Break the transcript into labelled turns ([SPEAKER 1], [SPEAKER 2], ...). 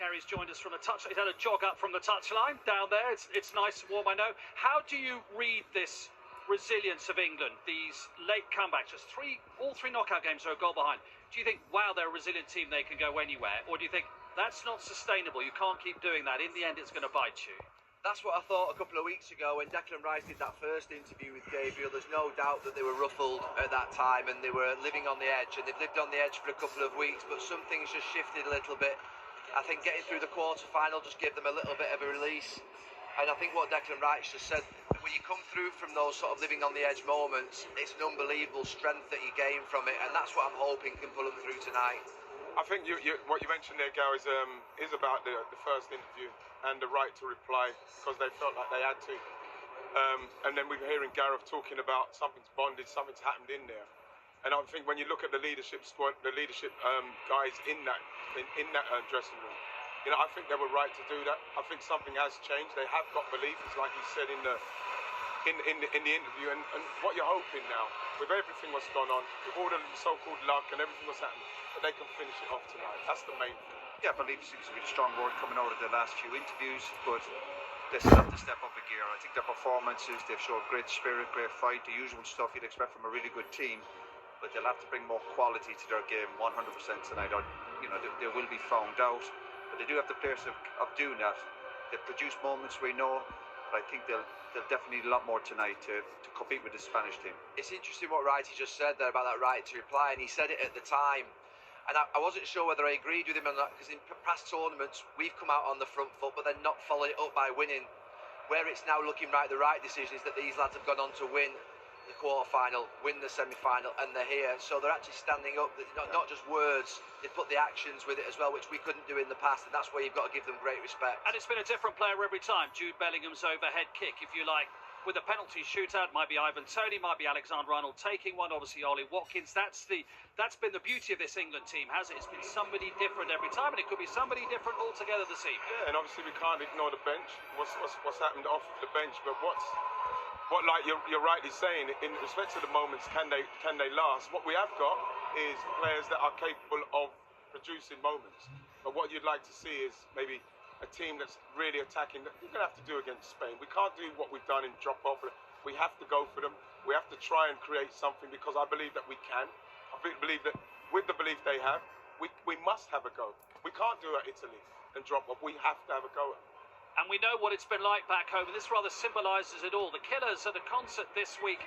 [SPEAKER 1] Gary's joined us from the touch. He's had a jog up from the touchline down there. It's nice and warm, I know. How do you read this resilience of England? These late comebacks, just all three knockout games are a goal behind. Do you think, wow, they're a resilient team, they can go anywhere? Or do you think that's not sustainable? You can't keep doing that. In the end, it's going to bite you.
[SPEAKER 2] That's what I thought a couple of weeks ago when Declan Rice did that first interview with Gabriel. There's no doubt that they were ruffled at that time and they were living on the edge, and they've lived on the edge for a couple of weeks, but some things just shifted a little bit. I think getting through the quarter-final just gave them a little bit of a release, and I think what Declan Rice just said, when you come through from those sort of living on the edge moments, it's an unbelievable strength that you gain from it, and that's what I'm hoping can pull them through tonight.
[SPEAKER 3] I think what you mentioned there, Gal, is about the first interview and the right to reply because they felt like they had to. And then we're hearing Gareth talking about something's bonded, something's happened in there. And I think when you look at the leadership squad, the leadership guys in that dressing room, I think they were right to do that. I think something has changed. They have got belief, it's like you said in the interview. And what you're hoping now, with everything that's gone on, with all the so-called luck and everything that's happened, that they can finish it off tonight. That's the main thing.
[SPEAKER 4] Yeah, belief seems to be a strong word coming out of the last few interviews, but they still have to step up a gear. I think their performances, they've showed great spirit, great fight, the usual stuff you'd expect from a really good team, but they'll have to bring more quality to their game 100% tonight. They will be found out, but they do have the players of doing that. They produce moments, we know, but I think they'll definitely need a lot more tonight to compete with the Spanish team.
[SPEAKER 2] It's interesting what Wrighty just said there about that right to reply, and he said it at the time. And I wasn't sure whether I agreed with him on that, because in past tournaments, we've come out on the front foot, but then not followed it up by winning. Where it's now looking right, the right decision is that these lads have gone on to win the quarter-final, win the semi-final, and they're here. So they're actually standing up, not just words, they put the actions with it as well, which we couldn't do in the past, and that's where you've got to give them great respect.
[SPEAKER 1] And it's been a different player every time. Jude Bellingham's overhead kick, if you like. With a penalty shootout, might be Ivan Toney, might be Alexander-Arnold taking one, obviously Ollie Watkins. That's been the beauty of this England team, has it? It's been somebody different every time, and it could be somebody different altogether this evening.
[SPEAKER 3] Yeah, and obviously we can't ignore the bench. What's happened off the bench, but what like you're rightly saying, in respect to the moments, can they last? What we have got is players that are capable of producing moments. But what you'd like to see is maybe a team that's really attacking. We're going to have to do against Spain. We can't do what we've done in drop off. We have to go for them. We have to try and create something, because I believe that we can. I believe that with the belief they have, we must have a go. We can't do at Italy and drop off. We have to have a go.
[SPEAKER 1] And we know what it's been like back home, and this rather symbolises it all. The Killers at a concert this week.